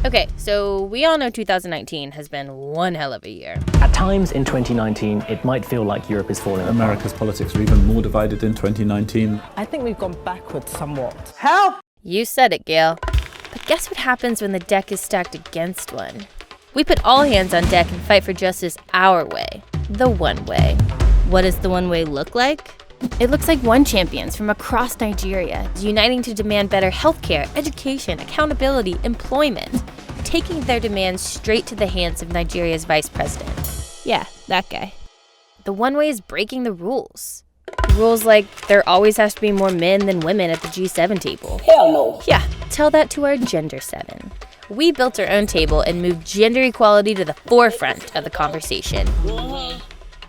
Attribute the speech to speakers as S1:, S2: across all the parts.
S1: Okay, so we all know 2019 has been one hell of a year.
S2: At times in 2019, it might feel like Europe is falling apart.
S3: America's politics are even more divided in 2019.
S4: I think we've gone backwards somewhat.
S5: Help!
S1: You said it, Gail. But guess what happens when the deck is stacked against one? We put all hands on deck and fight for justice our way, the one way. What does the one way look like? It looks like one champions from across Nigeria, uniting to demand better healthcare, education, accountability, employment, taking their demands straight to the hands of Nigeria's vice president. Yeah, that guy. The one way is breaking the rules. Rules like there always has to be more men than women at the G7 table.
S5: Hell no.
S1: Yeah, tell that to our Gender 7. We built our own table and moved gender equality to the forefront of the conversation.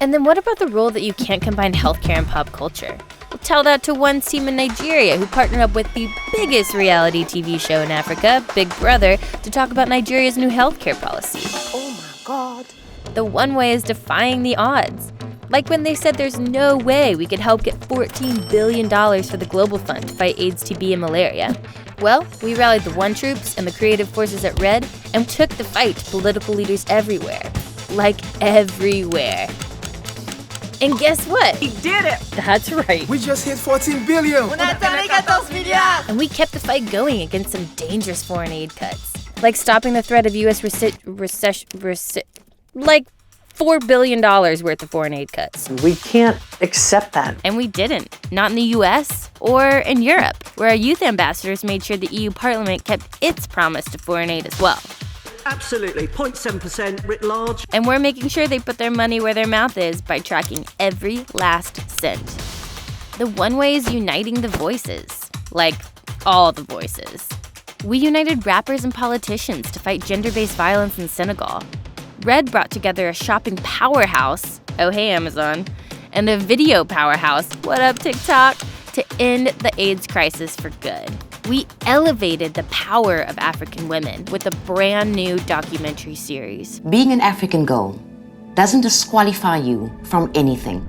S1: And then what about the rule that you can't combine healthcare and pop culture? Well, tell that to one team in Nigeria who partnered up with the biggest reality TV show in Africa, Big Brother, to talk about Nigeria's new healthcare policy.
S5: Oh my God.
S1: The one way is defying the odds. Like when they said there's no way we could help get $14 billion for the Global Fund to fight AIDS, TB, and malaria. Well, we rallied the One Troops and the creative forces at Red and took the fight to political leaders everywhere. Like everywhere. And guess what?
S5: We did it.
S1: That's right.
S6: We just hit 14 billion.
S1: And we kept the fight going against some dangerous foreign aid cuts. Like stopping the threat of U.S. like $4 billion worth of foreign aid cuts.
S7: We can't accept that.
S1: And we didn't. Not in the U.S. or in Europe, where our youth ambassadors made sure the EU Parliament kept its promise to foreign aid as well.
S8: Absolutely, 0.7% writ large.
S1: And we're making sure they put their money where their mouth is by tracking every last cent. The one way is uniting the voices. Like, all the voices. We united rappers and politicians to fight gender-based violence in Senegal. Red brought together a shopping powerhouse, oh hey Amazon, and a video powerhouse, what up TikTok, to end the AIDS crisis for good. We elevated the power of African women with a brand new documentary series.
S9: Being an African girl doesn't disqualify you from anything.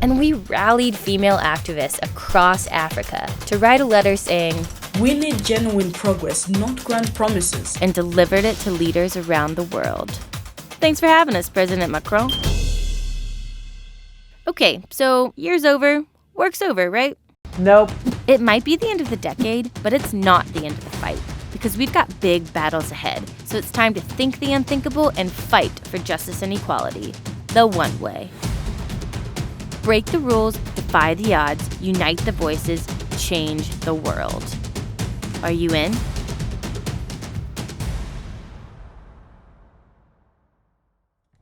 S1: And we rallied female activists across Africa to write a letter saying,
S10: "We need genuine progress, not grand promises,"
S1: and delivered it to leaders around the world. Thanks for having us, President Macron. Okay, so year's over, work's over, right?
S7: Nope.
S1: It might be the end of the decade, but it's not the end of the fight, because we've got big battles ahead. So it's time to think the unthinkable and fight for justice and equality, the one way. Break the rules, defy the odds, unite the voices, change the world. Are you in?